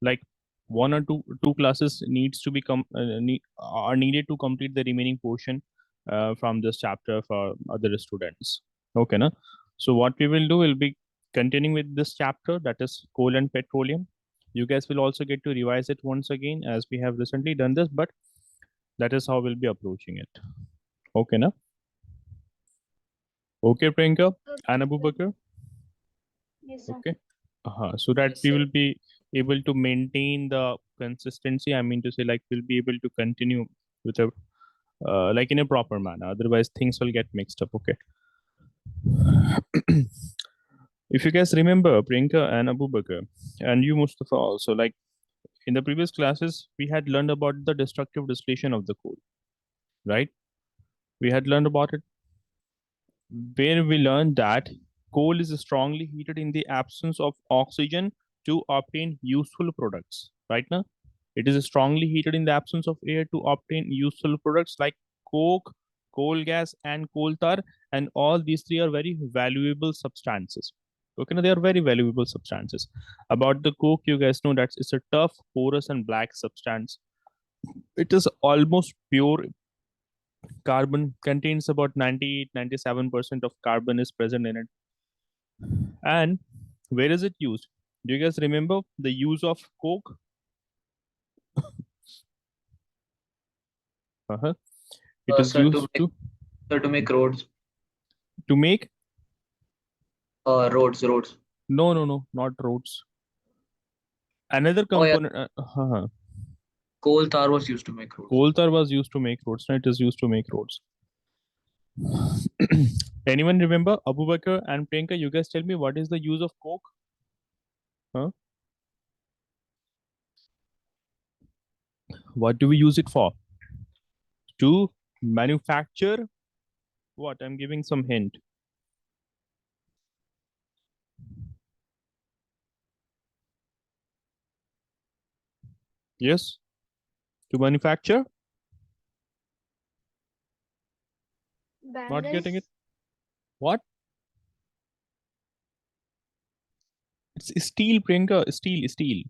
like one or two classes needs to be are needed to complete the remaining portion from this chapter for other students. Okay, na? So what we will do will be continuing with this chapter, that is coal and petroleum. You guys will also get to revise it once again, as we have recently done this, but that is how we'll be approaching it. Okay, na? Okay, Priyanka and Abubakar. Yes, sir. Okay. So that Yes, we sir. will be able to maintain the consistency. I mean to say, like, we'll be able to continue with a like in a proper manner. Otherwise, things will get mixed up. Okay. If you guys remember, Priyanka and Abubakar, and you, Mustafa, also, like in the previous classes, we had learned about the destructive distillation of the coal, right? We had learned about it, where we learned that coal is strongly heated in the absence of oxygen to obtain useful products. Right now, it is strongly heated in the absence of air to obtain useful products like coke, coal gas, and coal tar. And all these three are very valuable substances. Okay, now they are very valuable substances. About the coke, you guys know that it's a tough, porous, and black substance. It is almost pure carbon, contains about 98-97% of carbon is present in it. And where is it used? Do you guys remember the use of coke? Uh-huh. It is Sir, used to make roads. to make Roads. no, not roads. Another Oh yeah, component. coal tar was used to make roads. Coal tar was used to make roads. No, it is used to make roads. Anyone remember? Abu Bakr and Priyanka, you guys tell me what is the use of coke? Huh? What do we use it for? To manufacture what? I'm giving some hint. Yes? To manufacture? Not getting it? What? It's steel, Priyanka. Steel.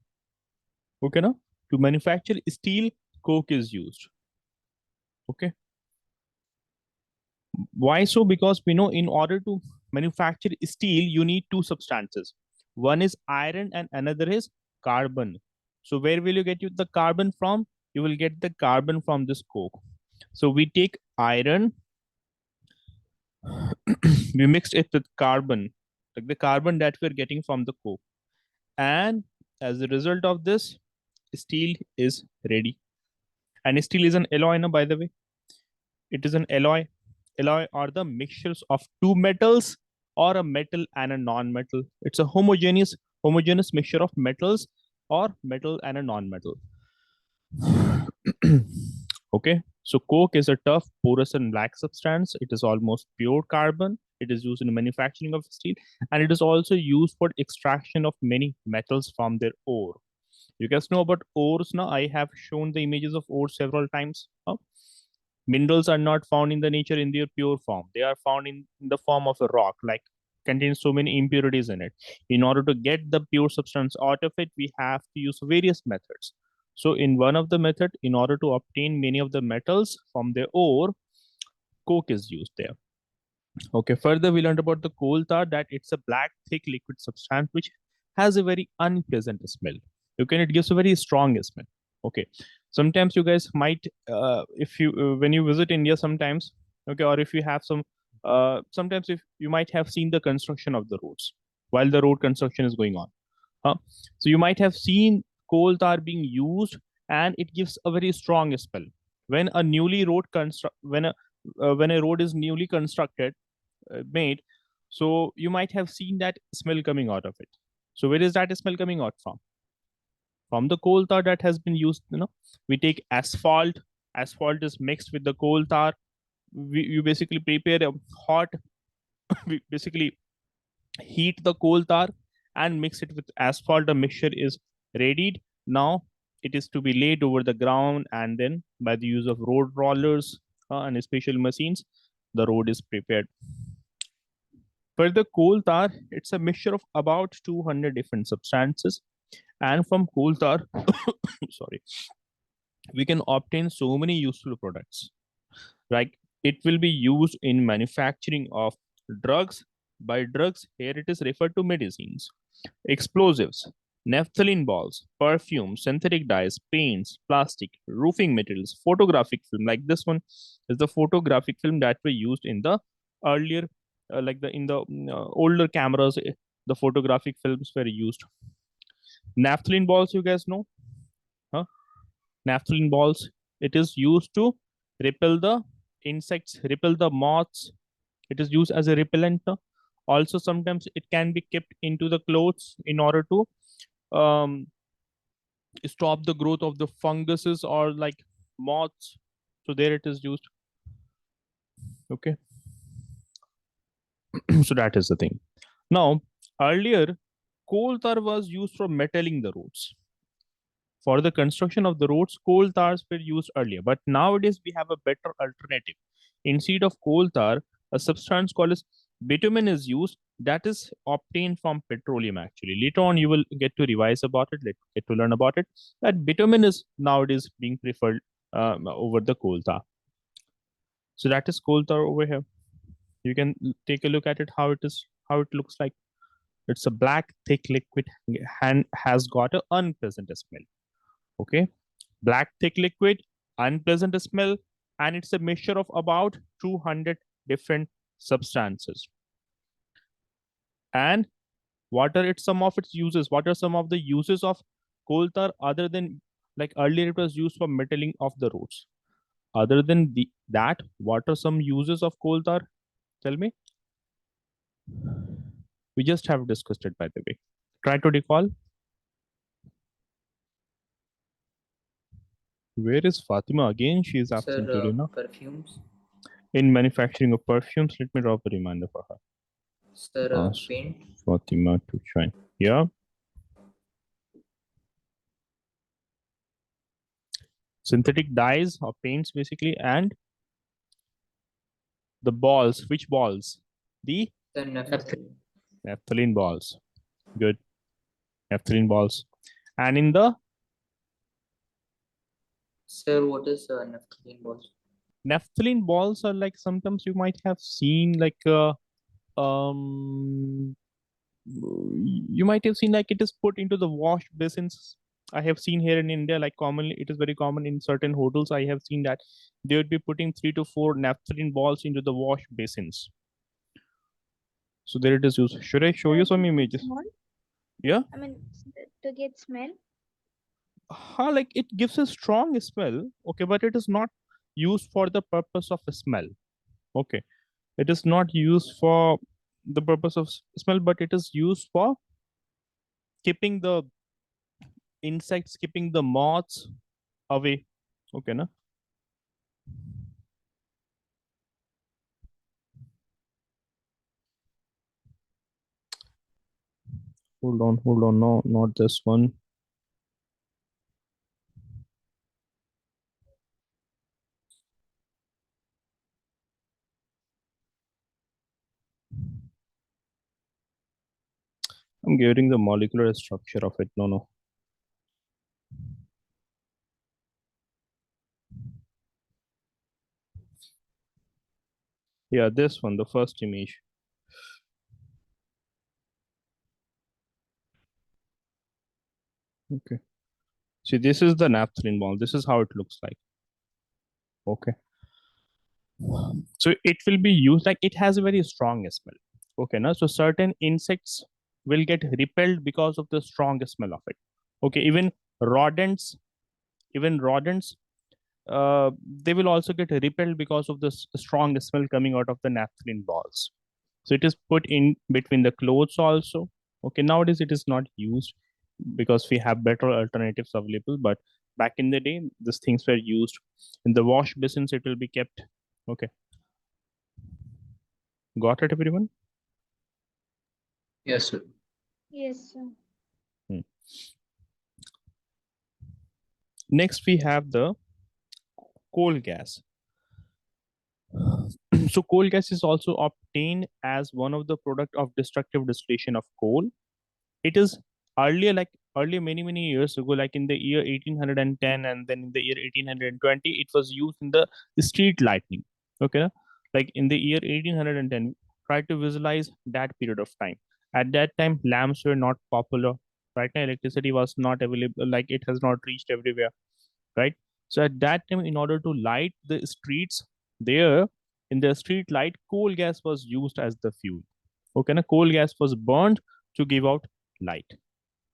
Okay, now? To manufacture steel, coke is used. Okay. Why so? Because we know in order to manufacture steel, you need two substances. One is iron and another is carbon. So where will you get the carbon from? You will get the carbon from this coke. So we take iron, we mixed it with carbon, like the carbon that we're getting from the coke. And as a result of this, steel is ready. And steel is an alloy, no, by the way. It is an alloy. Alloy are the mixtures of two metals or a metal and a non-metal. It's a homogeneous mixture of metals or metal and a non-metal. Okay, so coke is a tough, porous, and black substance. It is almost pure carbon. It is used in the manufacturing of steel, and it is also used for extraction of many metals from their ore. You guys know about ores now. I have shown the images of ore several times. Minerals are not found in the nature in their pure form. They are found in the form of a rock, like contains so many impurities in it. In order to get the pure substance out of it, we have to use various methods. So in one of the method, in order to obtain many of the metals from the ore, coke is used there. Okay, further we learned about the coal tar, that it's a black, thick liquid substance which has a very unpleasant smell. Okay, it gives a very strong smell. Okay, sometimes you guys might, if you when you visit India, sometimes, okay, or if you have some, sometimes if you might have seen the construction of the roads while the road construction is going on. So you might have seen coal tar being used, and it gives a very strong smell. When a newly road construct when a road is newly constructed, made, so you might have seen that smell coming out of it. So where is that smell coming out from? From the coal tar that has been used. We take asphalt. Asphalt is mixed with the coal tar. You basically prepare a hot we basically heat the coal tar and mix it with asphalt. The mixture is readied. Now it is to be laid over the ground, and then by the use of road rollers and special machines, the road is prepared. For the coal tar, it's a mixture of about 200 different substances. And from coal tar, sorry, we can obtain so many useful products. Like it will be used in manufacturing of drugs. By drugs, here it is referred to medicines, explosives, naphthalene balls, perfume, synthetic dyes, paints, plastic, roofing materials, photographic film. Like this one is the photographic film that were used in the earlier, like the in the older cameras. The photographic films were used. Naphthalene balls, you guys know, huh? Naphthalene balls. It is used to repel the insects, repel the moths. It is used as a repellent. Also, sometimes it can be kept into the clothes in order to um, stop the growth of the funguses or like moths. So there it is used. Okay. So that is the thing. Now, earlier, coal tar was used for metalling the roads. For the construction of the roads, coal tars were used earlier, but nowadays we have a better alternative. Instead of coal tar, a substance called as bitumen is used, that is obtained from petroleum actually. Later on, you will get to revise about it, get to learn about it. That bitumen is nowadays being preferred over the coal tar. So that is coal tar over here. You can take a look at it, how it looks like. It's a black, thick liquid and has got an unpleasant smell. Okay, black thick liquid, unpleasant smell, and it's a mixture of about 200 different substances. And what are some of its uses? What are some of the uses of coal tar other than, like earlier it was used for metalling of the roads? Other than that, what are some uses of coal tar? Tell me. We just have discussed it, by the way. Try to recall. Where is Fatima? Again, she is absent today, no? Perfumes. In manufacturing of perfumes, let me drop a reminder for her. Sir, Ask paint. Fatima to join. Yeah. Synthetic dyes or paints, basically, and the balls. Which balls? The naphthalene balls. Good. Naphthalene balls. And in the Sir, what is naphthalene balls? naphthalene balls are like, sometimes you might have seen like um you might have seen like it is put into the wash basins. I have seen here in India, like commonly, it is very common in certain hotels. I have seen that they would be putting 3 to 4 naphthalene balls into the wash basins. So there it is used. Should I show you some images? Yeah. I mean, to get smell. Like it gives a strong smell. Okay, but it is not used for the purpose of a smell. Okay, it is not used for the purpose of smell, but it is used for keeping the insects, keeping the moths away. Okay, na? Hold on. No, not this one. I'm getting the molecular structure of it. No. Yeah, this one, the first image. Okay. See, this is the naphthalene ball. This is how it looks like. Okay. So it will be used, like it has a very strong smell. Okay, now so certain insects will get repelled because of the strong smell of it. Okay, even rodents, even rodents, they will also get repelled because of the strong smell coming out of the naphthalene balls. So it is put in between the clothes also. Okay, nowadays it is not used because we have better alternatives available. But back in the day, these things were used in the wash basins. It will be kept. Okay, got it, everyone? Yes, sir. Yes, sir. Next, we have the coal gas. So coal gas is also obtained as one of the product of destructive distillation of coal. It is earlier, like earlier, many years ago, like in the year 1810 and then in the year 1820, it was used in the street lighting. Okay, like in the year 1810, try to visualize that period of time. At that time, lamps were not popular. Right now, electricity was not available, like it has not reached everywhere. Right. So at that time, in order to light the streets, there in the street light, coal gas was used as the fuel. Okay, and coal gas was burned to give out light.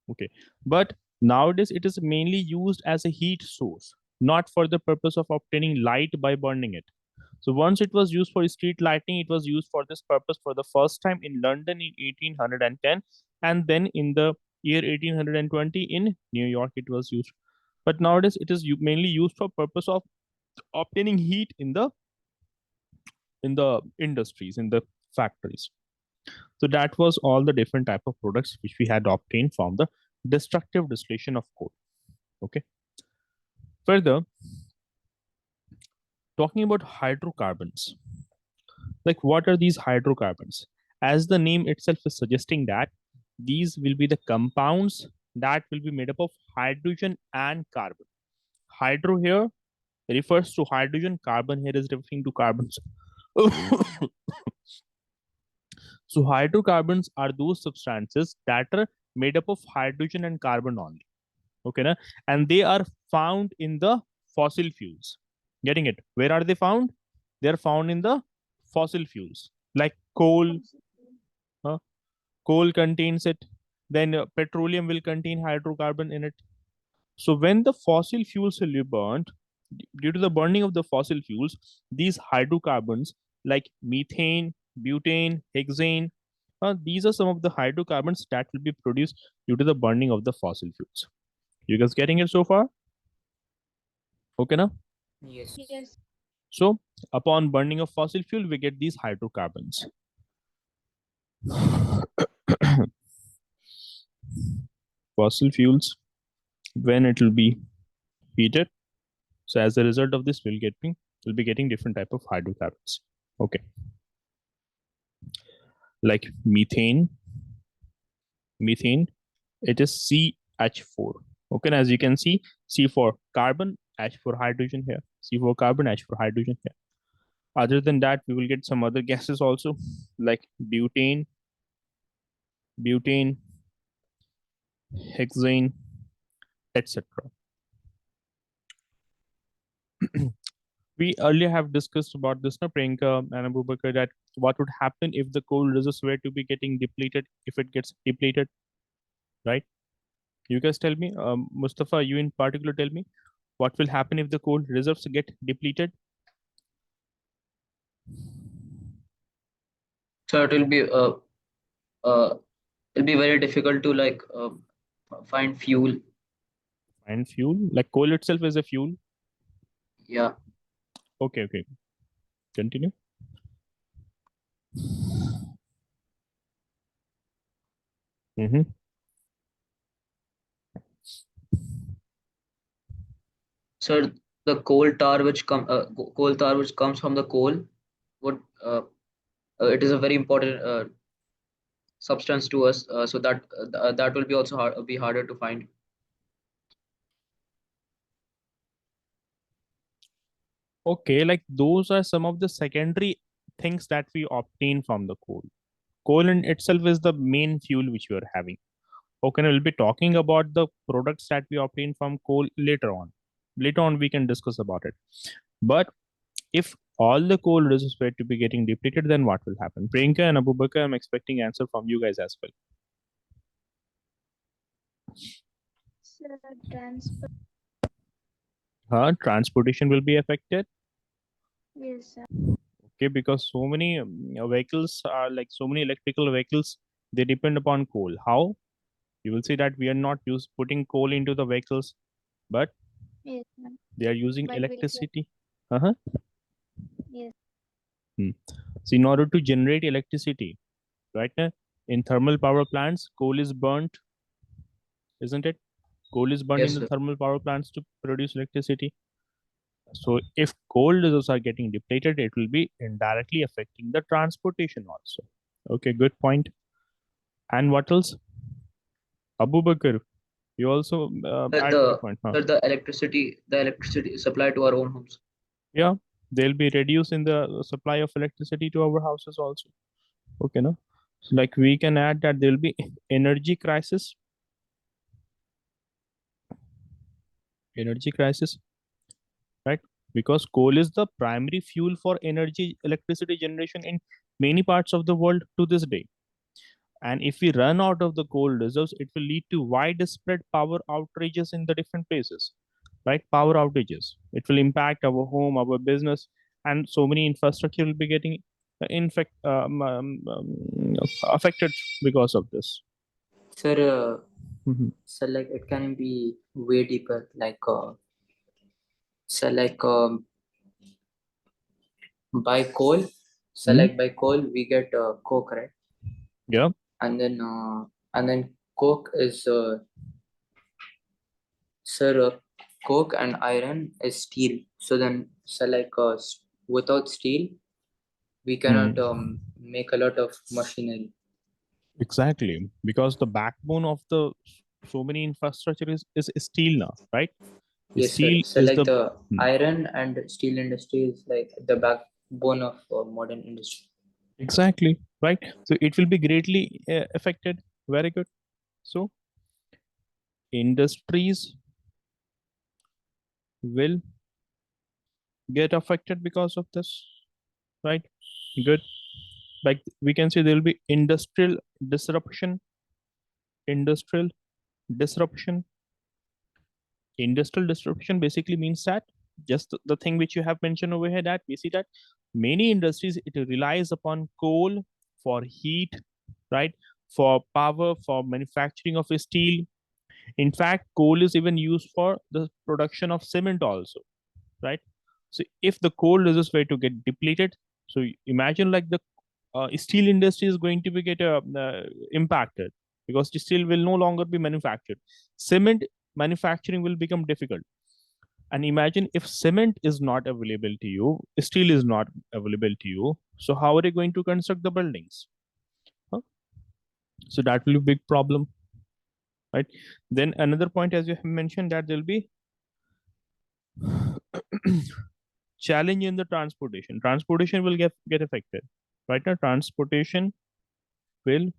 Okay, but nowadays it is mainly used as a heat source, not for the purpose of obtaining light by burning it. So once it was used for street lighting, it was used for this purpose for the first time in London in 1810, and then in the year 1820 in New York it was used. But nowadays it is mainly used for purpose of obtaining heat in the industries, in the factories. So that was all the different type of products which we had obtained from the destructive distillation of coal. Okay. Further, talking about hydrocarbons, like what are these hydrocarbons? As the name itself is suggesting that these will be the compounds that will be made up of hydrogen and carbon. Hydro here refers to hydrogen, carbon here is referring to carbons. So hydrocarbons are those substances that are made up of hydrogen and carbon only. Okay, na? And they are found in the fossil fuels. Getting it? Where are they found? They are found in the fossil fuels, like coal. Coal contains it. Then petroleum will contain hydrocarbon in it. So when the fossil fuels will be burnt, due to the burning of the fossil fuels, these hydrocarbons like methane, butane, hexane, these are some of the hydrocarbons that will be produced due to the burning of the fossil fuels. You guys getting it so far? Okay, now? Yes. Yes. So upon burning of fossil fuel, we get these hydrocarbons. Fossil fuels, when it will be heated, so as a result of this, we'll be getting different type of hydrocarbons. Okay, like methane. Methane, it is CH4. Okay, and as you can see, C for carbon, H for hydrogen here. C for carbon, H for hydrogen here. Other than that, we will get some other gases also, like butane, hexane, etc. We earlier have discussed about this, na, Priyanka and Abubakar, that what would happen if the coal reserves were to be getting depleted, if it gets depleted, right? You guys tell me, Mustafa, you in particular tell me, what will happen if the coal reserves get depleted? So it will be it'll be very difficult to like find fuel. Find fuel, like coal itself is a fuel. Yeah. Okay, continue. So the coal tar which comes from the coal would it is a very important substance to us. So that will be also be harder to find. Okay, like those are some of the secondary things that we obtain from the coal. Coal in itself is the main fuel which we are having. Okay, we'll be talking about the products that we obtain from coal later on. Later on, we can discuss about it. But if all the coal reserves were to be getting depleted, then what will happen? Priyanka and Abubakar, I'm expecting answer from you guys as well. So transport. Transportation will be affected. Yes, sir. Okay, because so many vehicles are like so many electrical vehicles, they depend upon coal. How? You will see that we are not putting coal into the vehicles, but Yes, ma'am. they are using But we'll get. electricity. Uh-huh. Yes. So in order to generate electricity, right now, in thermal power plants, coal is burnt, isn't it? Coal is burned in Yes, the sir. thermal power plants to produce electricity. So if coal reserves are getting depleted, it will be indirectly affecting the transportation also. Okay, good point. And what else? Abu Bakr, You also Sir, add the point, huh? sir, the electricity is supplied to our own homes. Yeah, they'll be reducing the supply of electricity to our houses also. Okay, no? So like we can add that there'll be energy crisis. Energy crisis, right? Because coal is the primary fuel for energy electricity generation in many parts of the world to this day. And if we run out of the coal reserves, it will lead to widespread power outages in the different places, right? Power outages. It will impact our home, our business, and so many infrastructure will be getting affected because of this. Sir, Mhm. sir, like it can be way deeper. Like, sir, like by coal, sir, Mhm. like by coal we get coke, right? Yeah, And then coke is sir, coke and iron is steel. So then, sir, like without steel, we cannot Hmm. make a lot of machinery. Exactly. Because the backbone of the so many infrastructure is steel now, right? Yes, sir. Steel So is like the the Hmm. iron and steel industry is like the backbone of modern industry. Exactly, right? So it will be greatly affected. Very good. So industries will get affected because of this, right? Good. Like we can say there will be disruption, industrial disruption. Industrial disruption basically means that just the thing which you have mentioned over here, that we see that many industries it relies upon coal for heat, right? For power, for manufacturing of steel. In fact, coal is even used for the production of cement also, right? So if the coal reserves were to get depleted, so imagine like the steel industry is going to be get impacted because the steel will no longer be manufactured. Cement manufacturing will become difficult. And imagine if cement is not available to you, steel is not available to you. So how are you going to construct the buildings? Huh? So that will be a big problem, right? Then another point, as you have mentioned, that there'll be challenge in the transportation. Transportation will get affected, right? Now transportation will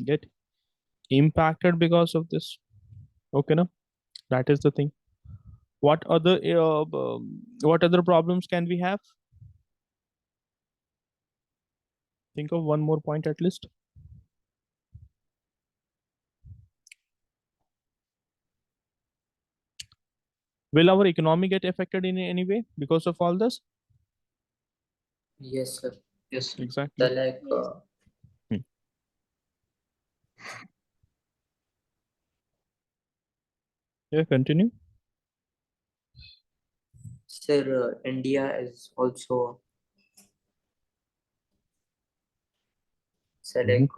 get impacted because of this. Okay, no, that is the thing. What other what other problems can we have? Think of one more point at least. Will our economy get affected in any way because of all this? Yes, sir. Yes, sir. So Exactly. like Yes. Hmm. Yeah, continue. sir, India is also so Mhm. like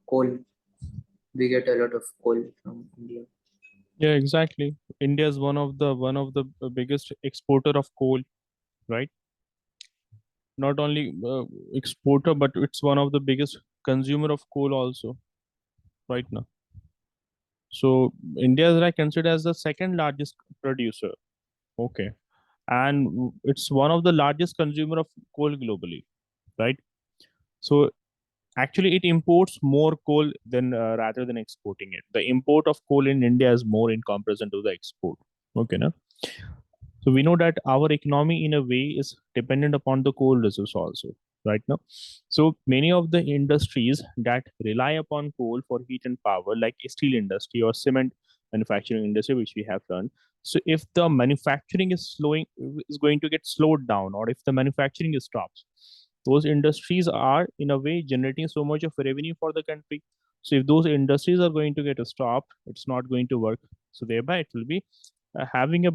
coal. We get a lot of coal from India. Yeah, exactly. India is one of the biggest exporter of coal, right? Not only exporter, but it's one of the biggest consumer of coal also right now. So India is like considered as the second largest producer. Okay, and it's one of the largest consumer of coal globally, right? So actually, it imports more coal than rather than exporting it. The import of coal in India is more in comparison to the export. Okay, no? So we know that our economy in a way is dependent upon the coal resource also, right now. So many of the industries that rely upon coal for heat and power, like steel industry or cement manufacturing industry, which we have done. So if the manufacturing is going to get slowed down, or if the manufacturing stops, those industries are in a way generating so much of revenue for the country. So if those industries are going to get stopped, it's not going to work. So thereby it will be having a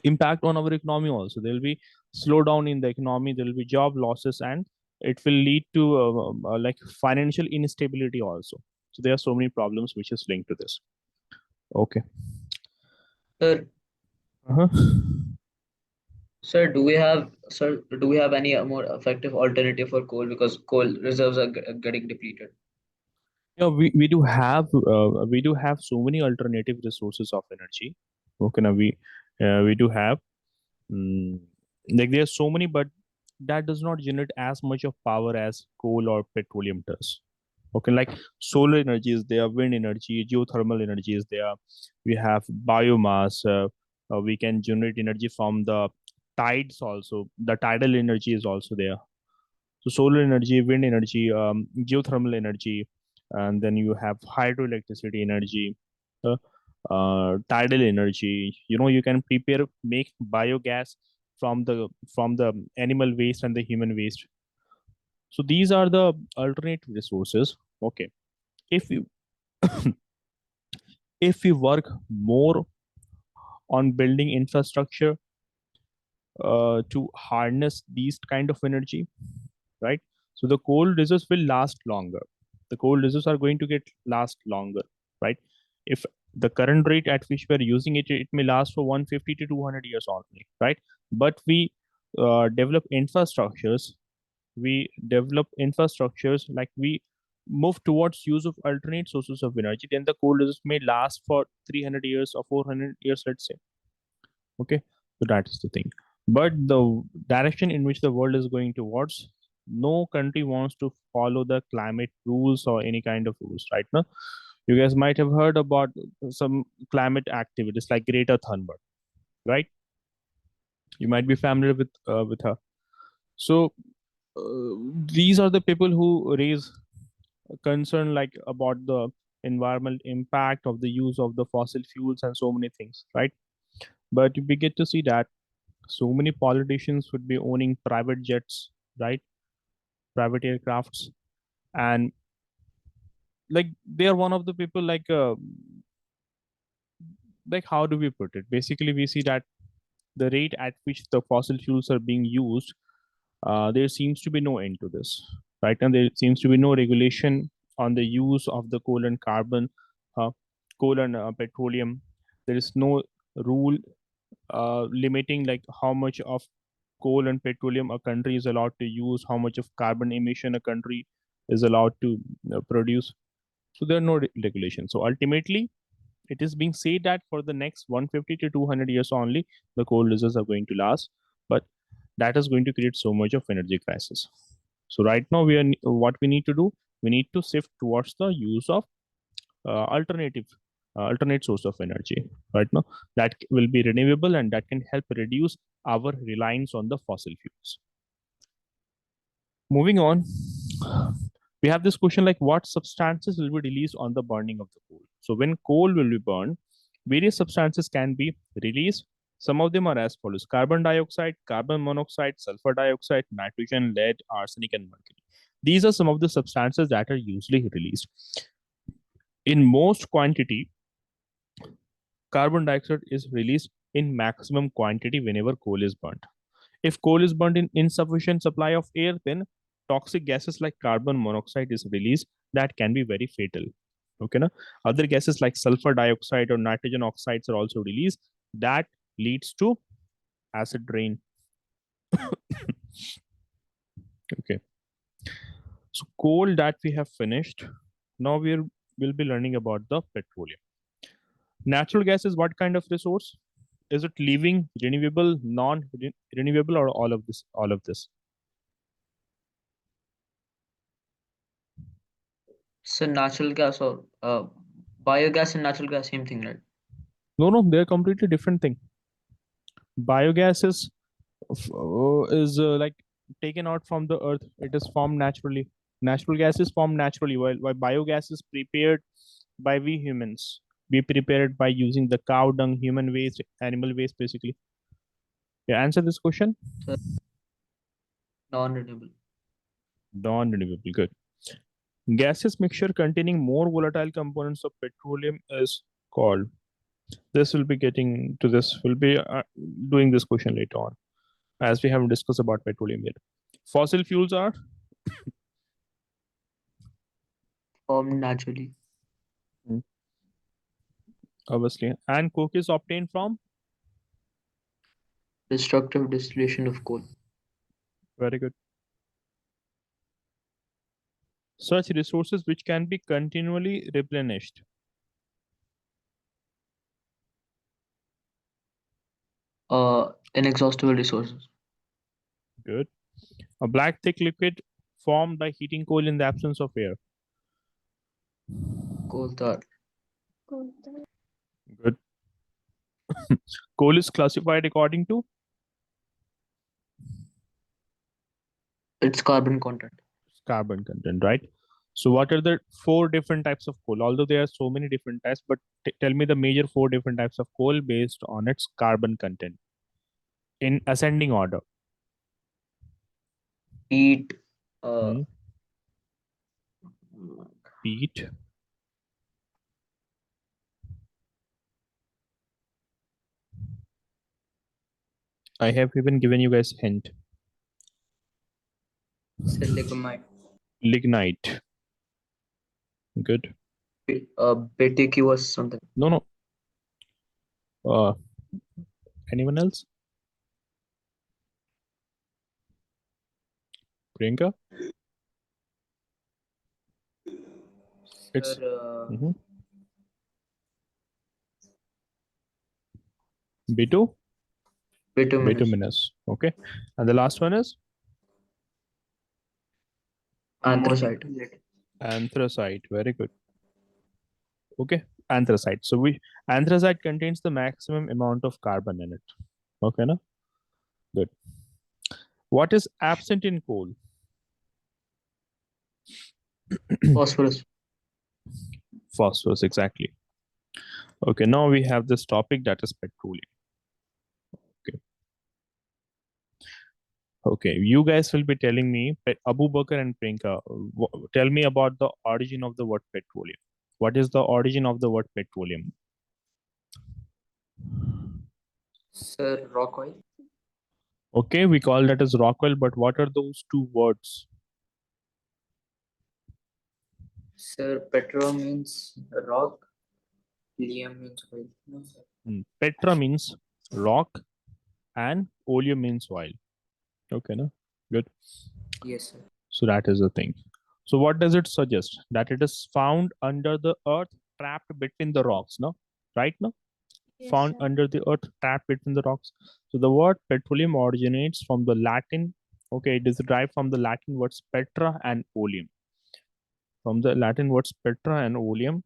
impact on our economy also. There will be slowdown in the economy, there will be job losses, and it will lead to like financial instability also. So there are so many problems which is linked to this. Okay. Sir, Uh-huh. do we have any more effective alternative for coal because coal reserves are getting depleted? Yeah, we do have so many alternative resources of energy. Okay, now we do have like there are so many, but that does not generate as much of power as coal or petroleum does. Okay, like solar energy is there, wind energy, geothermal energy is there. We have biomass. We can generate energy from the tides also. The tidal energy is also there. So solar energy, wind energy, geothermal energy, and then you have hydroelectricity energy, uh, tidal energy. You can make biogas from the animal waste and the human waste. So these are the alternate resources. Okay, if you if we work more on building infrastructure to harness these kind of energy, right? So the coal reserves will last longer. The coal reserves are going to get last longer, right? If the current rate at which we are using it, it may last for 150 to 200 years only, right? But we develop infrastructures like we move towards use of alternate sources of energy, then the coal reserves may last for 300 years or 400 years, let's say. Okay, so that is the thing. But the direction in which the world is going towards, no country wants to follow the climate rules or any kind of rules right now. You guys might have heard about some climate activities like Greta Thunberg, right? You might be familiar with her. So uh, these are the people who raise concern like about the environmental impact of the use of the fossil fuels and so many things, right? But we get to see that so many politicians would be owning private jets, right? Private aircrafts, and like they are one of the people like how do we put it? Basically, we see that the rate at which the fossil fuels are being used, there seems to be no end to this, right? And there seems to be no regulation on the use of the coal and carbon, uh, coal and petroleum. There is no rule limiting like how much of coal and petroleum a country is allowed to use, how much of carbon emission a country is allowed to produce. So there are no regulations. So ultimately, it is being said that for the next 150 to 200 years only, the coal reserves are going to last, but that is going to create so much of energy crisis. So right now, what we need to do, we need to shift towards the use of alternative alternate source of energy right now that will be renewable and that can help reduce our reliance on the fossil fuels. Moving on, we have this question like what substances will be released on the burning of the coal. So when coal will be burned, various substances can be released. Some of them are as follows: carbon dioxide, carbon monoxide, sulfur dioxide, nitrogen, lead, arsenic, and mercury. These are some of the substances that are usually released in most quantity. Carbon dioxide is released in maximum quantity whenever coal is burnt. If coal is burnt in insufficient supply of air, then toxic gases like carbon monoxide is released that can be very fatal. Okay, na? Other gases like sulfur dioxide or nitrogen oxides are also released that leads to acid rain. Okay, so coal that we have finished. Now we'll be learning about the petroleum. Natural gas is what kind of resource? Is it living, renewable, non-renewable, or all of this? All of this. So natural gas or biogas and natural gas, same thing, right? No, no, they're completely different thing. Biogas is like taken out from the earth. It is formed naturally. Natural gas is formed naturally, while biogas is prepared by we humans. We prepare it by using the cow dung, human waste, animal waste, basically. Yeah, answer this question. So non-renewable. Non-renewable. Good. Gaseous mixture containing more volatile components of petroleum is called. This will be getting to this. We'll be doing this question later on, as we haven't discussed about petroleum yet. Fossil fuels are Formed naturally. obviously, and coke is obtained from. Destructive distillation of coal. Very good. Such resources which can be continually replenished. Inexhaustible resources. Good. A black thick liquid formed by heating coal in the absence of air. Coal tar. Coal tar. Good. Coal is classified according to Its carbon content. carbon content, right? So what are the 4 different types of coal? Although there are so many different types, but tell me the major 4 different types of coal based on its carbon content in ascending order. Peat. Hmm. Peat. I have even given you guys hint. Sir, lignite. Lignite. Good. BTQ was something. No. Anyone else? Priyanka? It's Sir, B2? Bituminous. Bituminous. Okay. And the last one is Anthracite. anthracite. Very good. Okay. Anthracite. So anthracite contains the maximum amount of carbon in it. Okay, no? Good. What is absent in coal? Phosphorus. Phosphorus, exactly. Okay, now we have this topic that is petroleum. Okay, you guys will be telling me, Abu Bakr and Priyanka, tell me about the origin of the word petroleum. What is the origin of the word petroleum? sir, rock oil. Okay, we call that as rock oil, but what are those 2 words? Sir, petro means rock. Liam means oil. No, sir. Petra means rock and oleum means oil. Okay, no? Good. Yes, sir. So that is the thing. So what does it suggest? That it is found under the earth, trapped between the rocks, no? Right, no? Yes, Found sir. under the earth, trapped between the rocks. So the word petroleum originates from the Latin. Okay, it is derived from the Latin words petra and oleum. From the Latin words petra and oleum,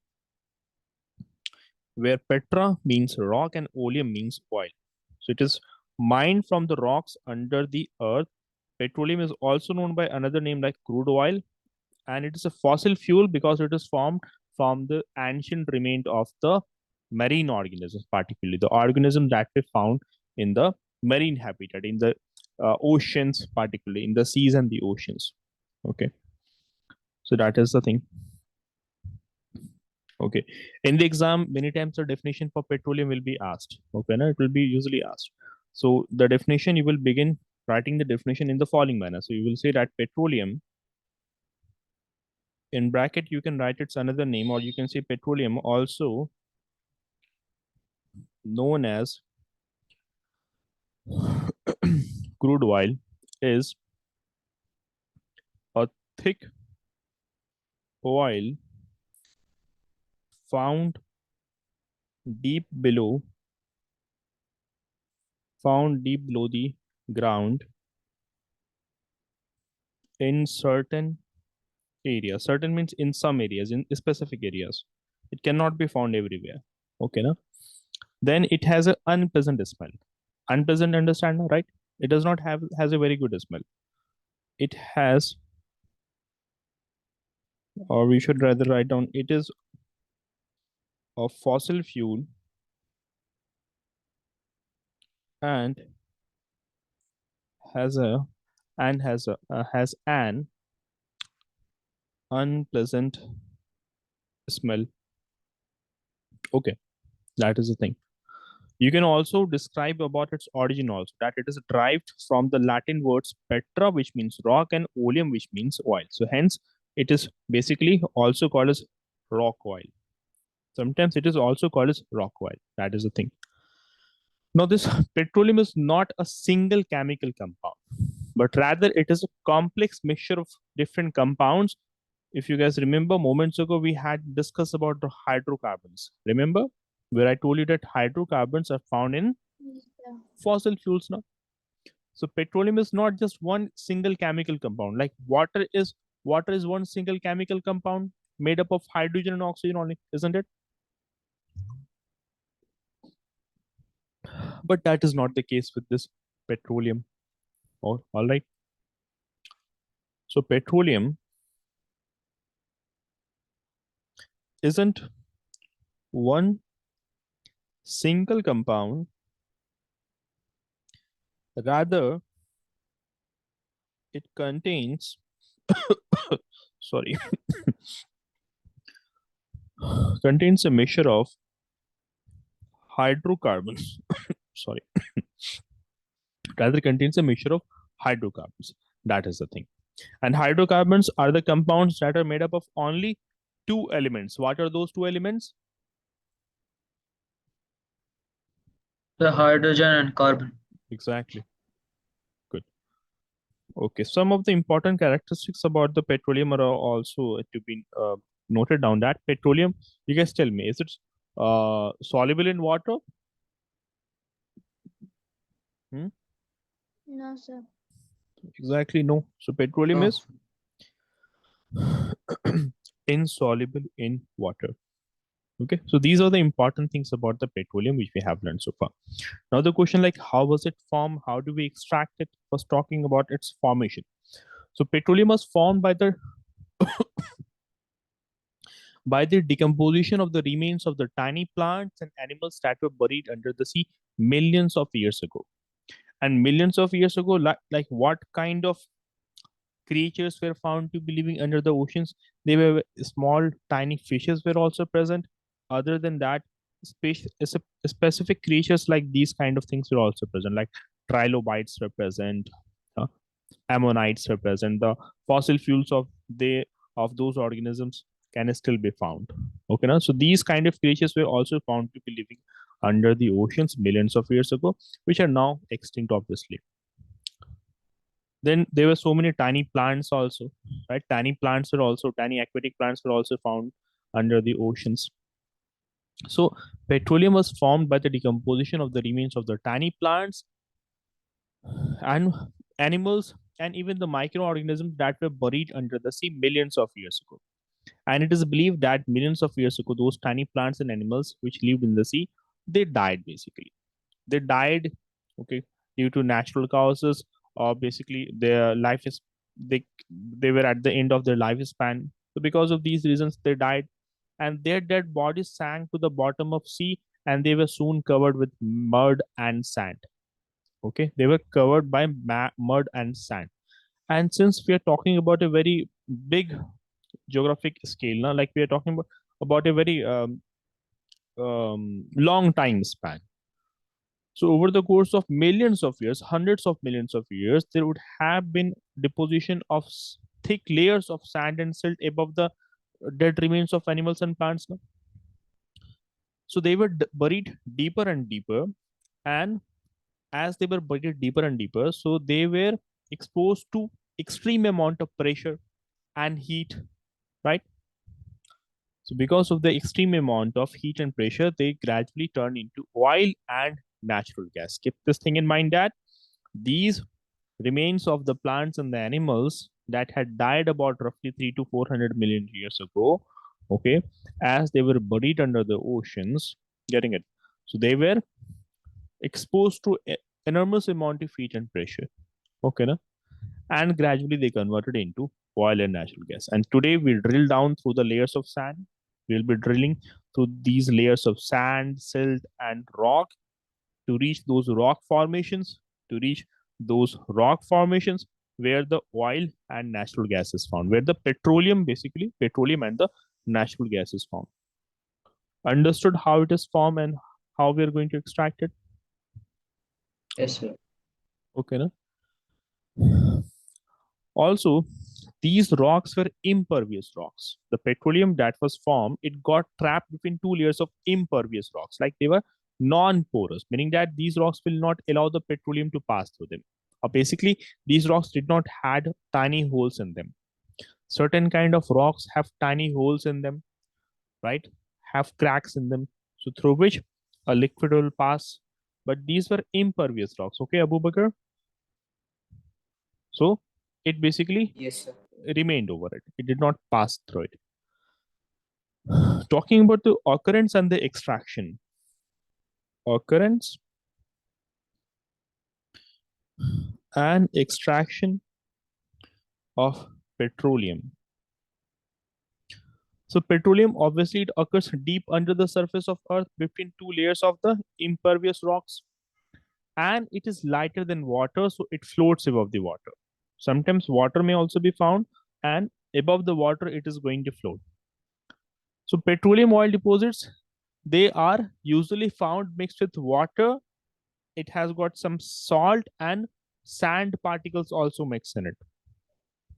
where petra means rock and oleum means oil. So it is mined from the rocks under the earth. Petroleum is also known by another name like crude oil, and it is a fossil fuel because it is formed from the ancient remains of the marine organisms, particularly the organisms that we found in the marine habitat, in the oceans, particularly in the seas and the oceans. Okay, so that is the thing. Okay, in the exam, many times the definition for petroleum will be asked. Okay, now it will be usually asked. So the definition, you will begin writing the definition in the following manner. So you will say that petroleum, in bracket you can write its another name, or you can say petroleum, also known as crude oil, is a thick oil found deep below the ground in certain areas. Certain means in some areas, in specific areas. It cannot be found everywhere. Okay, no? Then it has an unpleasant smell. Unpleasant, understand, no, right? It does not has a very good smell. It has, or we should rather write down, it is a fossil fuel and has an unpleasant smell. Okay, that is the thing. You can also describe about its origin also, that it is derived from the Latin words petra, which means rock, and oleum, which means oil. So hence it is basically also called as rock oil. Sometimes it is also called as rock oil. That is the thing. Now this petroleum is not a single chemical compound, but rather it is a complex mixture of different compounds if you guys remember, moments ago we had discussed about the hydrocarbons. Remember, where I told you that hydrocarbons are found in Yeah. fossil fuels now. So petroleum is not just one single chemical compound. Like water is one single chemical compound made up of hydrogen and oxygen only, isn't it? But that is not the case with this petroleum. Oh, all right. So petroleum isn't one single compound, rather it contains sorry contains a mixture of hydrocarbons sorry rather contains a mixture of hydrocarbons. That is the thing. And hydrocarbons are the compounds that are made up of only two elements. What are those two elements? The hydrogen and carbon. Exactly. Good. Okay. Some of the important characteristics about the petroleum are also to be noted down. That petroleum, you guys tell me, is it soluble in water? No, sir. Exactly, no. So petroleum No. is insoluble in water. Okay, so these are the important things about the petroleum which we have learned so far. Now the question, like, how was it formed? How do we extract it? First, talking about its formation. So petroleum was formed by the by the decomposition of the remains of the tiny plants and animals that were buried under the sea millions of years ago. And millions of years ago, like what kind of creatures were found to be living under the oceans? They were small, tiny fishes were also present. Other than that, specific creatures like these kind of things were also present, like trilobites were present, uh, ammonites were present. The fossil fuels of those organisms can still be found. Okay, now so these kind of creatures were also found to be living under the oceans millions of years ago, which are now extinct, obviously. Then there were so many tiny plants also, right? Tiny aquatic plants were also found under the oceans. So petroleum was formed by the decomposition of the remains of the tiny plants and animals and even the microorganisms that were buried under the sea millions of years ago. And it is believed that millions of years ago, those tiny plants and animals which lived in the sea, they died basically. They died, okay, due to natural causes, or basically their life is they were at the end of their lifespan. So because of these reasons, they died, and their dead bodies sank to the bottom of sea, and they were soon covered with mud and sand. Okay, they were covered by mud and sand. And since we are talking about a very big geographic scale now, like we are talking about a very long time span. So over the course of millions of years, hundreds of millions of years, there would have been deposition of thick layers of sand and silt above the dead remains of animals and plants. No? So they were buried deeper and deeper, and as they were buried deeper and deeper, so they were exposed to extreme amount of pressure and heat, right? So because of the extreme amount of heat and pressure, they gradually turn into oil and natural gas. Keep this thing in mind that these remains of the plants and the animals that had died about roughly 3 to 400 million years ago, okay, as they were buried under the oceans, getting it. So they were exposed to enormous amount of heat and pressure, okay, na? And gradually they converted into oil and natural gas. And today we drill down through the layers of sand. We'll be drilling through these layers of sand, silt, and rock to reach those rock formations, to reach those rock formations where the oil and natural gas is found, where the petroleum, basically petroleum and the natural gas is found. Understood how it is formed and how we are going to extract it? Yes, sir. Okay, no? Also, these rocks were impervious rocks. The petroleum that was formed, it got trapped between two layers of impervious rocks. Like they were non-porous, meaning that these rocks will not allow the petroleum to pass through them. Or basically, these rocks did not had tiny holes in them. Certain kind of rocks have tiny holes in them, right? Have cracks in them, so through which a liquid will pass. But these were impervious rocks. Okay, Abu Bakr. So it basically Yes, sir. remained over it. It did not pass through it. Talking about the occurrence and the extraction. Occurrence and extraction of petroleum. So petroleum, obviously, it occurs deep under the surface of Earth between two layers of the impervious rocks, and it is lighter than water, so it floats above the water. Sometimes water may also be found, and above the water, it is going to float. So petroleum oil deposits, they are usually found mixed with water. It has got some salt and sand particles also mixed in it.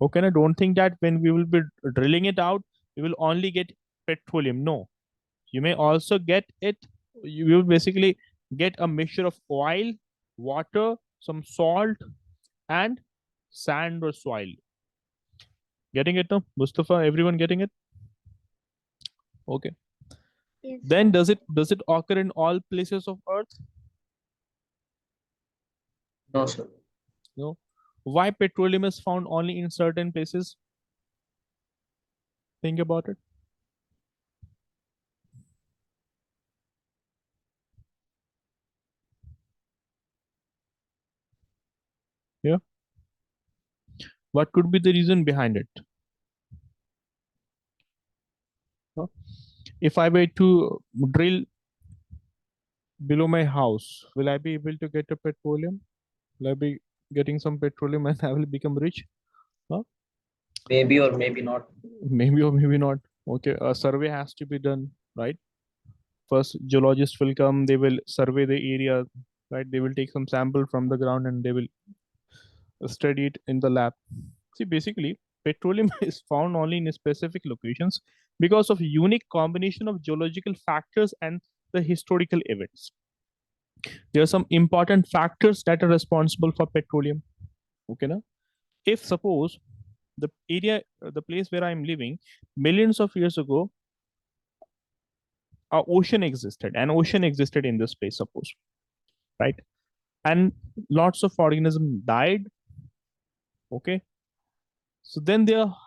Okay, I don't think that when we will be drilling it out, we will only get petroleum. No, you may also get it. You will basically get a mixture of oil, water, some salt, and sand or soil. Getting it now, Mustafa? Everyone getting it? Okay. Yes, Then sir. does it occur in all places of Earth? No, sir. No. Why petroleum is found only in certain places? Think about it. Yeah. What could be the reason behind it? Huh? If I were to drill below my house, will I be able to get a petroleum? Will I be getting some petroleum and I will become rich? Huh? Maybe or maybe not. Maybe or maybe not. Okay, a survey has to be done, right? First, geologists will come, they will survey the area, right? They will take some sample from the ground and they will study it in the lab. See, basically, petroleum is found only in specific locations because of unique combination of geological factors and the historical events. There are some important factors that are responsible for petroleum. Okay, now, if suppose the area, the place where I'm living, millions of years ago, an ocean existed in this place, suppose, right? And lots of organisms died. Okay, so then there are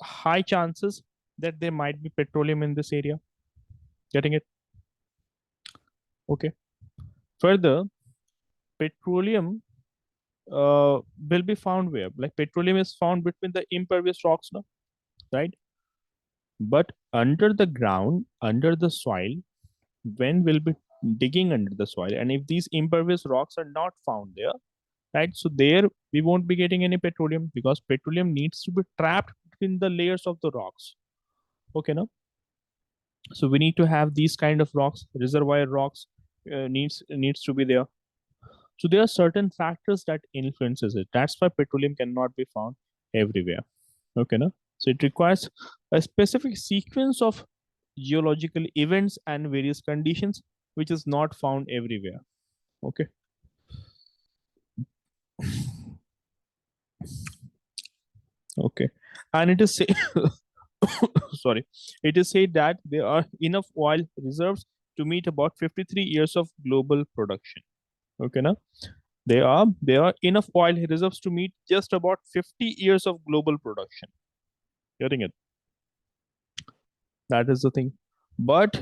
high chances that there might be petroleum in this area. Getting it? Okay. Further, petroleum will be found where? Like petroleum is found between the impervious rocks, no? Right? But under the ground, under the soil, when we'll be digging under the soil, and if these impervious rocks are not found there, right? So there we won't be getting any petroleum because petroleum needs to be trapped between the layers of the rocks. Okay, no? So we need to have these kind of rocks, reservoir rocks needs to be there. So there are certain factors that influences it. That's why petroleum cannot be found everywhere. Okay, no? So it requires a specific sequence of geological events and various conditions, which is not found everywhere. Okay. Okay. And it is say sorry, it is said that there are enough oil reserves to meet about 53 years of global production. Okay, now there are enough oil reserves to meet just about 50 years of global production. Getting it? That is the thing. But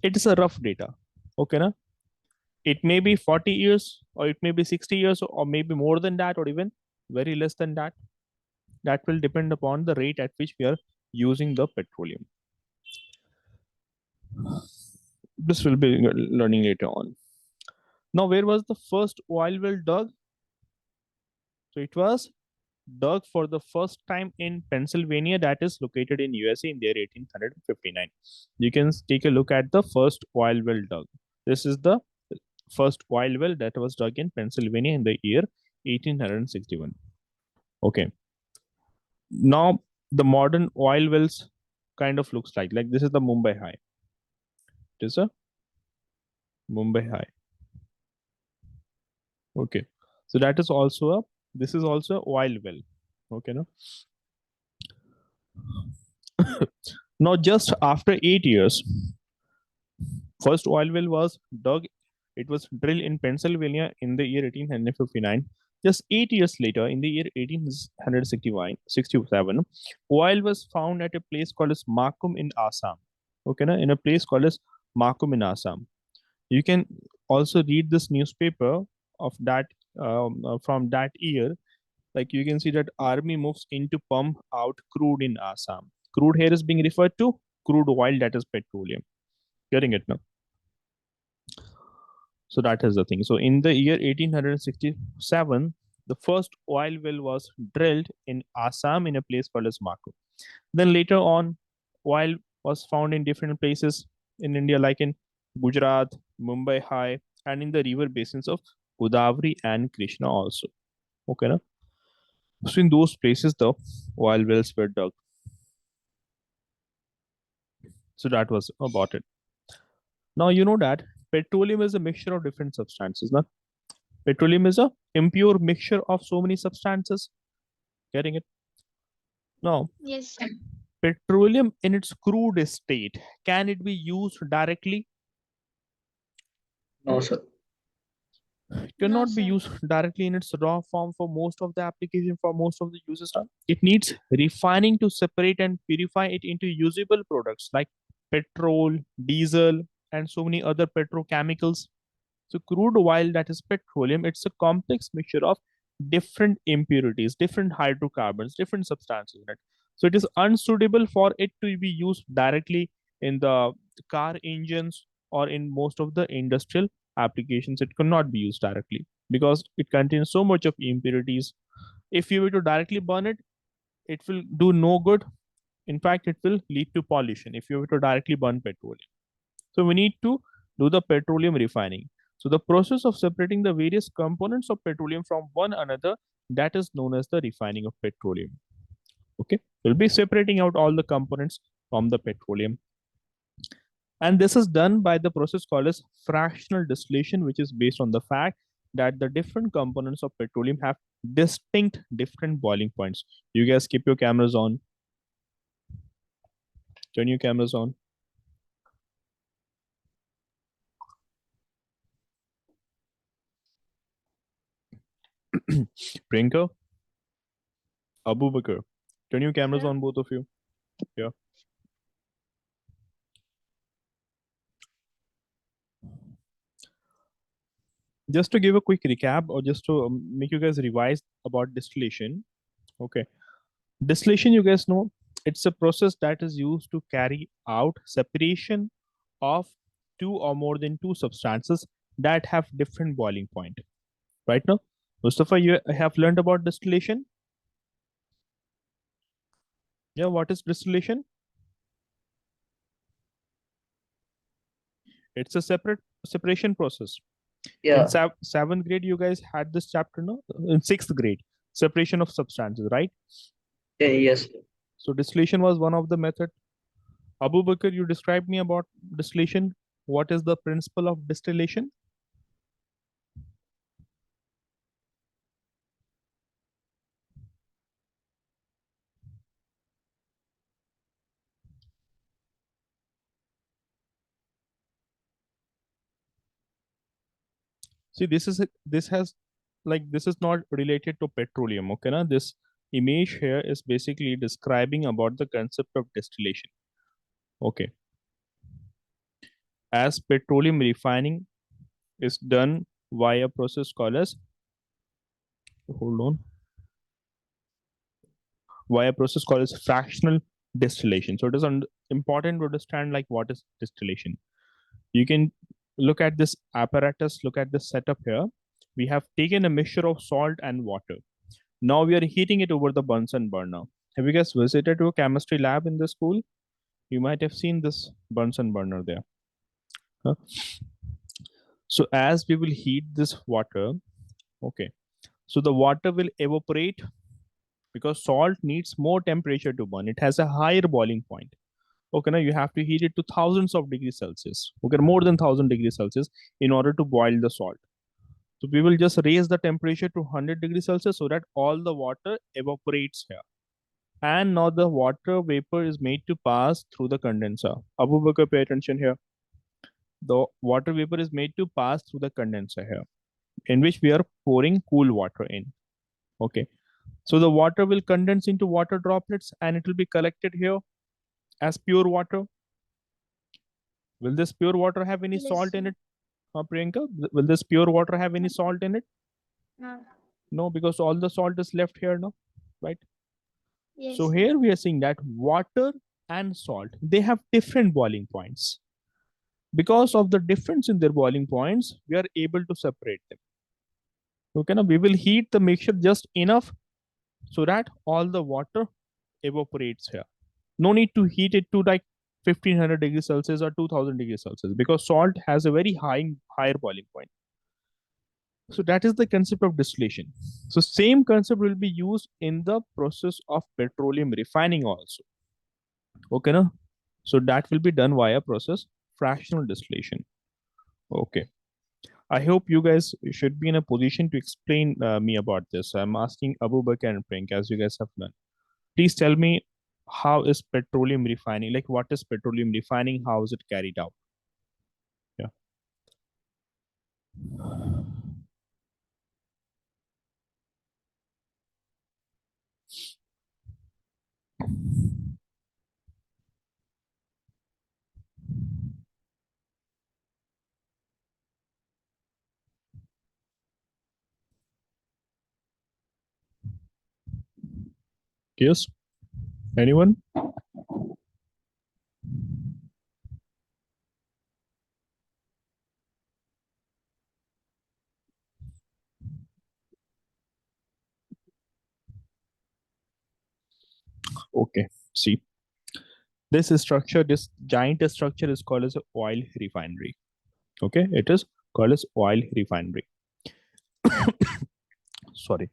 it is a rough data. Okay, na? It may be 40 years or it may be 60 years or maybe more than that or even very less than that. That will depend upon the rate at which we are using the petroleum. This will be learning later on. Now, where was the first oil well dug? So it was dug for the first time in Pennsylvania, that is located in USA in the year 1859. You can take a look at the first oil well dug. This is the first oil well that was dug in Pennsylvania in the year 1861. Okay. Now the modern oil wells kind of looks like this is the Mumbai High. It is a Mumbai High. Okay. So that is also a, this is also a oil well. Okay, no? Now, just after 8 years, first oil well was dug. It was drilled in Pennsylvania in the year 1859. Just 8 years later, in the year 1867, oil was found at a place called as Makum in Assam. Okay, na? In a place called as Makum in Assam. You can also read this newspaper of that from that year. Like you can see that army moves in to pump out crude in Assam. Crude here is being referred to crude oil, that is petroleum. Getting it now? So that is the thing. So in the year 1867, the first oil well was drilled in Assam in a place called as Maku. Then later on, oil was found in different places in India, like in Gujarat, Mumbai High, and in the river basins of Godavari and Krishna also. Okay, na? So in those places, the oil wells were dug. So that was about it. Now you know that petroleum is a mixture of different substances. Now, petroleum is a impure mixture of so many substances. Getting it? Now, Yes. petroleum in its crude state, can it be used directly? No, sir. It cannot be sir. used directly in its raw form for most of the application, for most of the uses. It needs refining to separate and purify it into usable products like petrol, diesel, and so many other petrochemicals. So crude oil, that is petroleum, it's a complex mixture of different impurities, different hydrocarbons, different substances in it. So it is unsuitable for it to be used directly in the car engines or in most of the industrial applications. It cannot be used directly because it contains so much of impurities. If you were to directly burn it, it will do no good. In fact, it will lead to pollution if you were to directly burn petroleum. So we need to do the petroleum refining. So the process of separating the various components of petroleum from one another, that is known as the refining of petroleum. Okay, we'll be separating out all the components from the petroleum. And this is done by the process called as fractional distillation, which is based on the fact that the different components of petroleum have distinct different boiling points. You guys keep your cameras on. Turn your cameras on. Priyanka, Abu Bakr, turn your cameras Yeah. on, both of you. Yeah. Just to give a quick recap or just to make you guys revise about distillation. Okay. Distillation, you guys know, it's a process that is used to carry out separation of two or more than two substances that have different boiling point. Right now, Mustafa, you have learned about distillation. Yeah, what is distillation? It's a separation process. Yeah. In seventh grade, you guys had this chapter, no? In sixth grade, separation of substances, right? Yeah, yes. So distillation was one of the method. Abu Bakr, you described me about distillation. What is the principle of distillation? See, this has like this is not related to petroleum. Okay, na? This image here is basically describing about the concept of distillation. Okay, as petroleum refining is done via process called as, hold on, via process called as fractional distillation. So it is important to understand like what is distillation. You can look at this apparatus, look at this setup here. We have taken a mixture of salt and water. Now we are heating it over the Bunsen burner. Have you guys visited to a chemistry lab in the school? You might have seen this Bunsen burner there. Huh? So as we will heat this water, okay, so the water will evaporate because salt needs more temperature to burn. It has a higher boiling point. Okay, now you have to heat it to thousands of degrees Celsius. Okay, more than 1000 degrees Celsius in order to boil the salt. So we will just raise the temperature to 100 degrees Celsius so that all the water evaporates here. And now the water vapor is made to pass through the condenser. Abu Bakr, pay attention here. The water vapor is made to pass through the condenser here, in which we are pouring cool water in. Okay. So the water will condense into water droplets and it will be collected here as pure water. Will this pure water have any Yes, salt in sir. it, Priyanka? Will this pure water have any salt in it? No. No, because all the salt is left here now, right? Yes, So sir. here we are seeing that water and salt, they have different boiling points. Because of the difference in their boiling points, we are able to separate them. Okay, now we will heat the mixture just enough so that all the water evaporates here. No need to heat it to like 1500 degrees Celsius or 2000 degrees Celsius because salt has a very higher boiling point. So that is the concept of distillation. So same concept will be used in the process of petroleum refining also. Okay, no? So that will be done via process fractional distillation. Okay. I hope you guys should be in a position to explain me about this. I'm asking Abu Bakr and Prank as you guys have learned. Please tell me, how is petroleum refining? Like, what is petroleum refining? How is it carried out? Yeah. Yes. Anyone? Okay. See, this structure, this giant structure is called as an oil refinery. Okay, it is called as oil refinery. Sorry.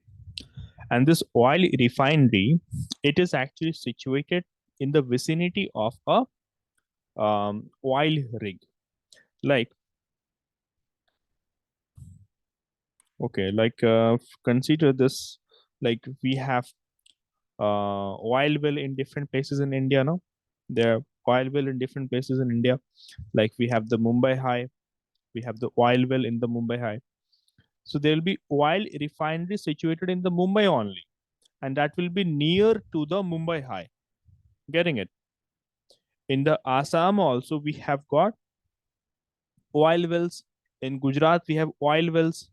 And this oil refinery, it is actually situated in the vicinity of a oil rig. Like, okay, like consider this, like we have oil well in different places in India now. There are oil well in different places in India. Like we have the Mumbai High, we have the oil well in the Mumbai High. So there will be oil refinery situated in the Mumbai only, and that will be near to the Mumbai High. Getting it? In the Assam also we have got oil wells. In Gujarat we have oil wells.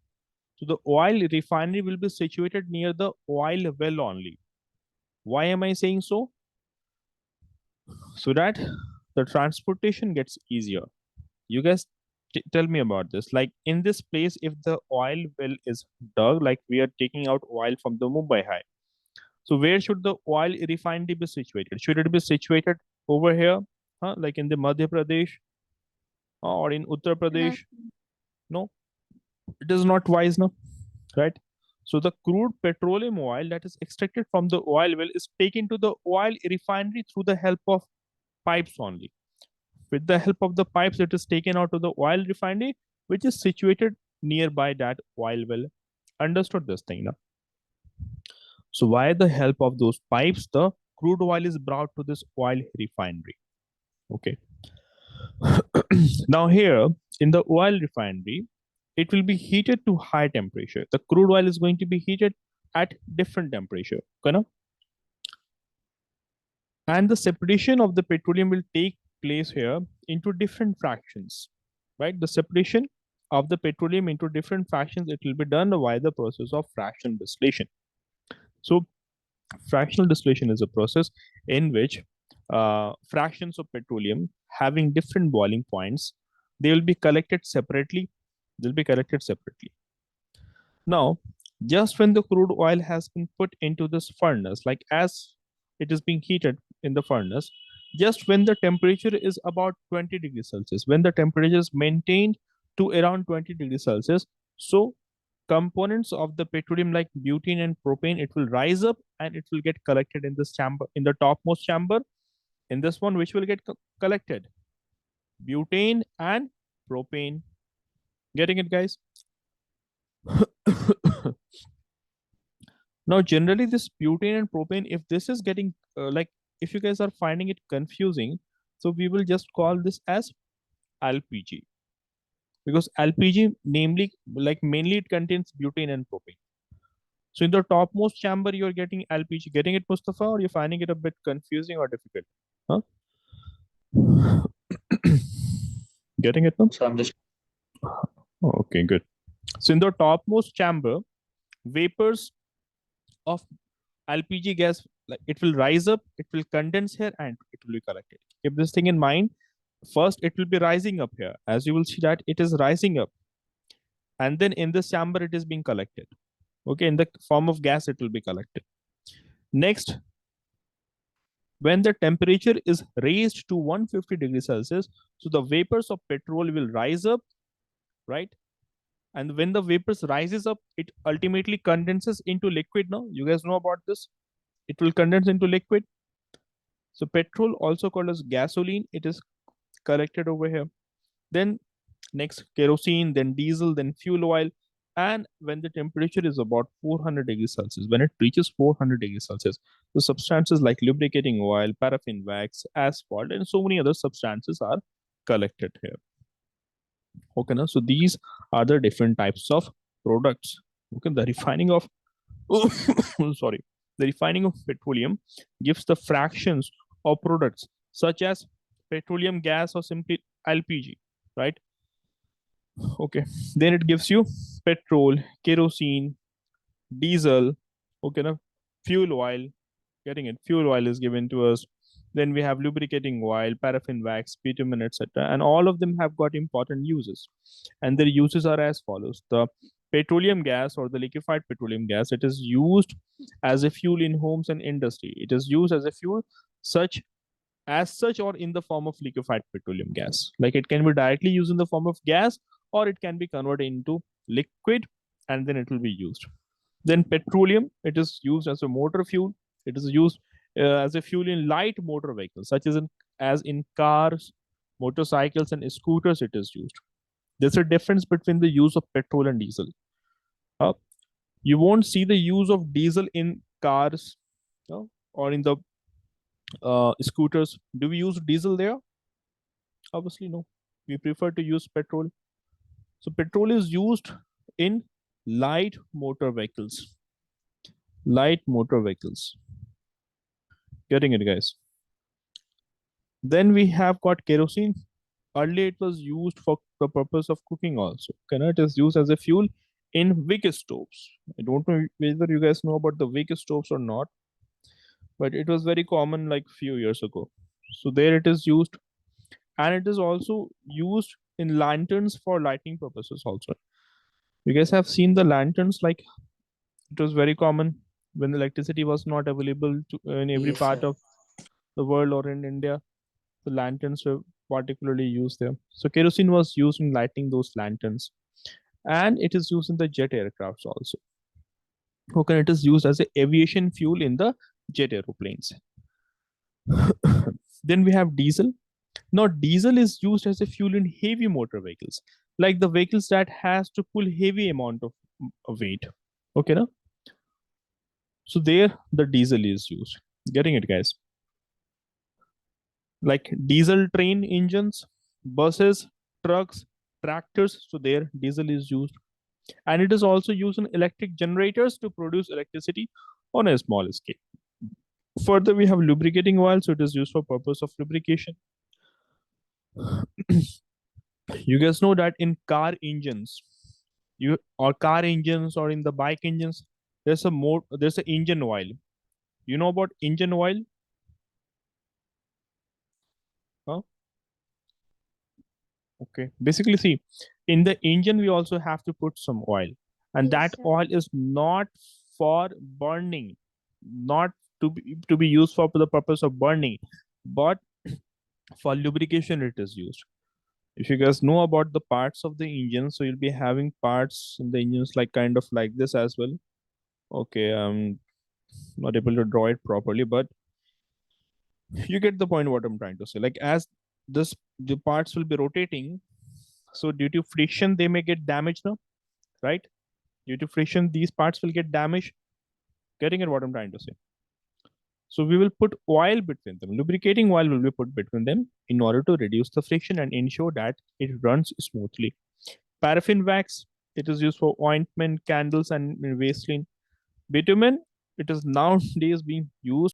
So the oil refinery will be situated near the oil well only. Why am I saying so? So that the transportation gets easier. You guys tell me about this. Like in this place, if the oil well is dug, like we are taking out oil from the Mumbai High. So where should the oil refinery be situated? Should it be situated over here, like in the Madhya Pradesh or in Uttar No. Pradesh? No, it is not wise, no, right? So the crude petroleum oil that is extracted from the oil well is taken to the oil refinery through the help of pipes only. With the help of the pipes, it is taken out to the oil refinery, which is situated nearby that oil well. Understood this thing now? So by the help of those pipes, the crude oil is brought to this oil refinery. Okay. Now here in the oil refinery, it will be heated to high temperature. The crude oil is going to be heated at different temperature. Okay, and the separation of the petroleum will take place here into different fractions, right? The separation of the petroleum into different fractions, it will be done via the process of fractional distillation. So fractional distillation is a process in which fractions of petroleum having different boiling points, they will be collected separately. They'll be collected separately. Now, just when the crude oil has been put into this furnace, like as it is being heated in the furnace, just when the temperature is about 20 degrees Celsius, when the temperature is maintained to around 20 degrees Celsius, so components of the petroleum like butane and propane, it will rise up and it will get collected in this chamber, in the topmost chamber. In this one, which will get collected? Butane and propane. Getting it, guys? Now, generally, this butane and propane, if this is getting like, if you guys are finding it confusing, so we will just call this as LPG, because LPG, namely, like mainly it contains butane and propane. So in the topmost chamber, you're getting LPG. Getting it, Mustafa, or you're finding it a bit confusing or difficult? Huh? Getting it now? So I'm just Oh, okay, good. So in the topmost chamber, vapors of LPG gas, like it will rise up, it will condense here, and it will be collected. Keep this thing in mind. First, it will be rising up here. As you will see that it is rising up. And then in this chamber, it is being collected. Okay, in the form of gas, it will be collected. Next, when the temperature is raised to 150 degrees Celsius, so the vapors of petrol will rise up, right? And when the vapors rises up, it ultimately condenses into liquid. Now, you guys know about this. It will condense into liquid. So petrol, also called as gasoline, it is collected over here. Then next, kerosene, then diesel, then fuel oil. And when the temperature is about 400 degrees Celsius, when it reaches 400 degrees Celsius, the substances like lubricating oil, paraffin wax, asphalt, and so many other substances are collected here. Okay, now, so these are the different types of products. Okay, the refining of sorry, the refining of petroleum gives the fractions of products such as petroleum gas or simply LPG, right? Okay, then it gives you petrol, kerosene, diesel, okay, now fuel oil. Getting it? Fuel oil is given to us. Then we have lubricating oil, paraffin wax, bitumen, etc. And all of them have got important uses. And their uses are as follows. The petroleum gas or the liquefied petroleum gas, it is used as a fuel in homes and industry. It is used as a fuel such or in the form of liquefied petroleum gas. Like it can be directly used in the form of gas, or it can be converted into liquid and then it will be used. Then petroleum, it is used as a motor fuel. It is used as a fuel in light motor vehicles, such as in cars, motorcycles, and scooters. It is used. There's a difference between the use of petrol and diesel. You won't see the use of diesel in cars, or in the scooters. Do we use diesel there? Obviously, no. We prefer to use petrol. So petrol is used in light motor vehicles. Light motor vehicles. Getting it, guys? Then we have got kerosene. Earlier, it was used for the purpose of cooking also. It is used as a fuel in wick stoves. I don't know whether you guys know about the wick stoves or not, but it was very common like few years ago. So there it is used, and it is also used in lanterns for lighting purposes also. You guys have seen the lanterns, like it was very common when electricity was not available in every Yes, part sir. of the world or in India. The lanterns were particularly used there. So kerosene was used in lighting those lanterns, and it is used in the jet aircrafts also. Okay, it is used as a aviation fuel in the jet aeroplanes. Then we have diesel. Now, diesel is used as a fuel in heavy motor vehicles, like the vehicles that has to pull heavy amount of weight. Okay, now. So there, the diesel is used. Getting it, guys? Like diesel train engines, buses, trucks, tractors. So there, diesel is used. And it is also used in electric generators to produce electricity on a small scale. Further, we have lubricating oil. So it is used for purpose of lubrication. You guys know that in car engines, or in the bike engines, there's an engine oil. You know about engine oil? Huh? Okay. Basically, see, in the engine, we also have to put some oil. And Yes, that sir. oil is not for burning, not to be used for the purpose of burning, but for lubrication it is used. If you guys know about the parts of the engine, so you'll be having parts in the engines like kind of like this as well. Okay, I'm not able to draw it properly, but you get the point what I'm trying to say. Like as the parts will be rotating, so due to friction they may get damaged now, right? Due to friction these parts will get damaged, Getting at what I'm trying to say? So we will put oil between them. Lubricating oil will be put between them in order to reduce the friction and ensure that it runs smoothly. Paraffin wax, it is used for ointment, candles, and Vaseline. Bitumen, it is nowadays being used